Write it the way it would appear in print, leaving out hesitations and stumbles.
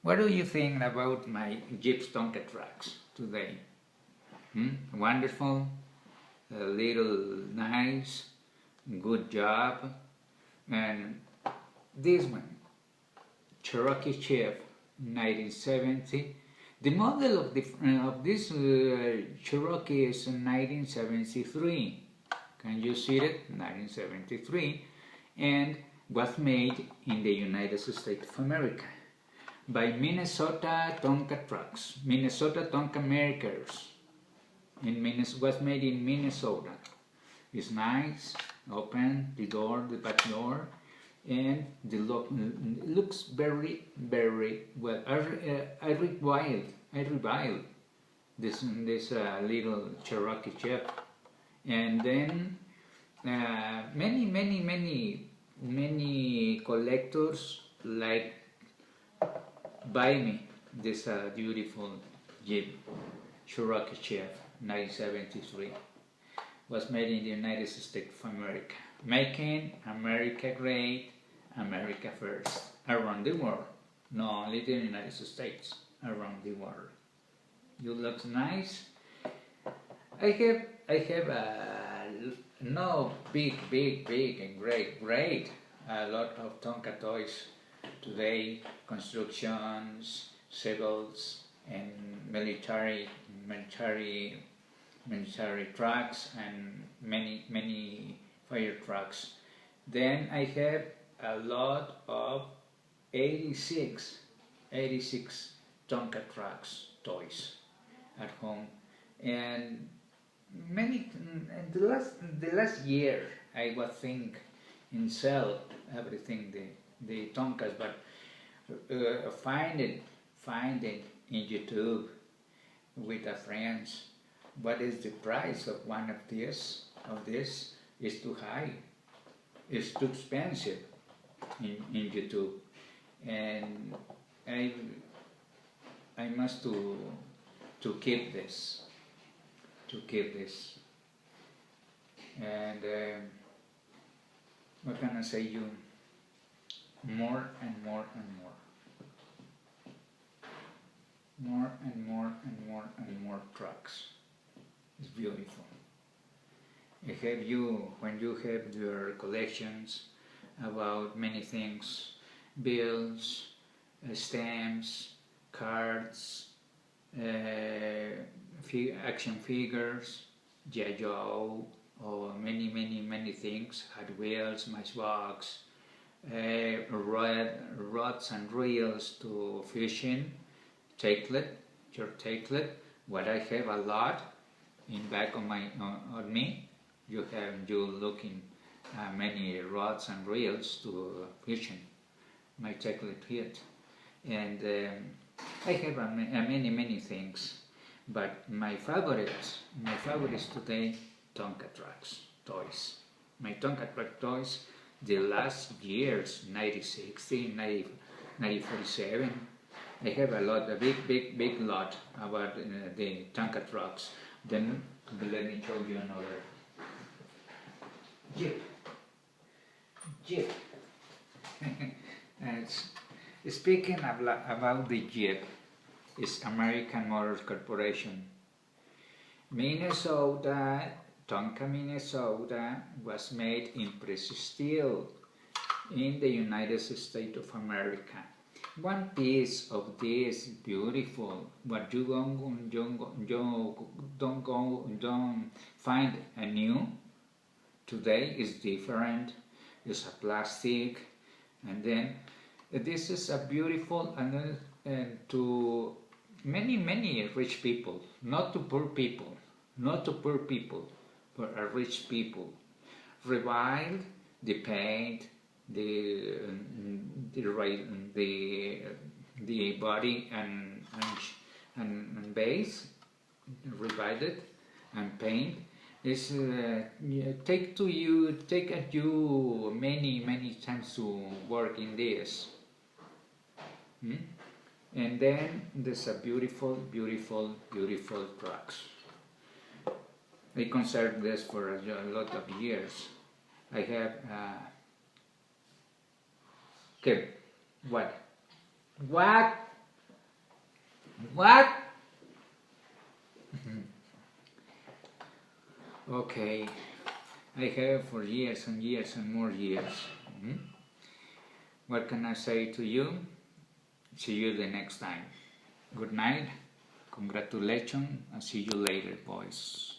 What do you think about my Jeep Tonka trucks today? Wonderful, a little nice, good job. And this one, Cherokee Chief, 1970. The model of this Cherokee is 1973. Can you see it? 1973. And was made in the United States of America by Minesota Tonka Trucks, Minesota Tonka makers. Was made in Minnesota. It's nice, open the door, the back door, and the look looks very, very well. I reviled this little Cherokee Chef, and then many collectors like buy me this beautiful Jeep Cherokee Chef 1973. Was made in the United States of America, making America great, America first, around the world, not only the United States, around the world. You look nice. I have no big and great a lot of Tonka toys today, constructions, civils, and military trucks and many fire trucks. Then I have a lot of 86 Tonka trucks toys at home, and the last year I was think in sell everything the Tonkas, but find it in YouTube with a friends. What is the price of one of this is too high, it's too expensive in YouTube, and I must to keep this, and what can I say you, more and more trucks. It's beautiful. When you have your collections about many things, bills, stamps, cards, action figures, G.I. Joe, or many things, Hot Wheels, Matchbox, rods and reels to fishing, your takelet. What I have a lot in back of on me, you looking many rods and reels to fishing, my takelet hit, and I have many things, but my favorites today, Tonka trucks toys. My Tonka truck toys, the last years, 1960, 1947. I have a big lot about the Tonka trucks. Then let me show you another Jeep. Speaking about the Jeep, it's American Motors Corporation. Minnesota, Tonka, Minnesota was made in precious steel in the United States of America. One piece of this beautiful, but you don't find a new today is different. It's a plastic, and then this is a beautiful and to many rich people, not to poor people, but a rich people. Rebiuld, the paint, the body and base, rebiled and paint. Is take at you many times to work in this, and then there's a beautiful trucks. I conserved this for a lot of years. I have okay, what What? Okay, I have for years and years and more years. What can I say to you? See you the next time. Good night, congratulations, and see you later, boys.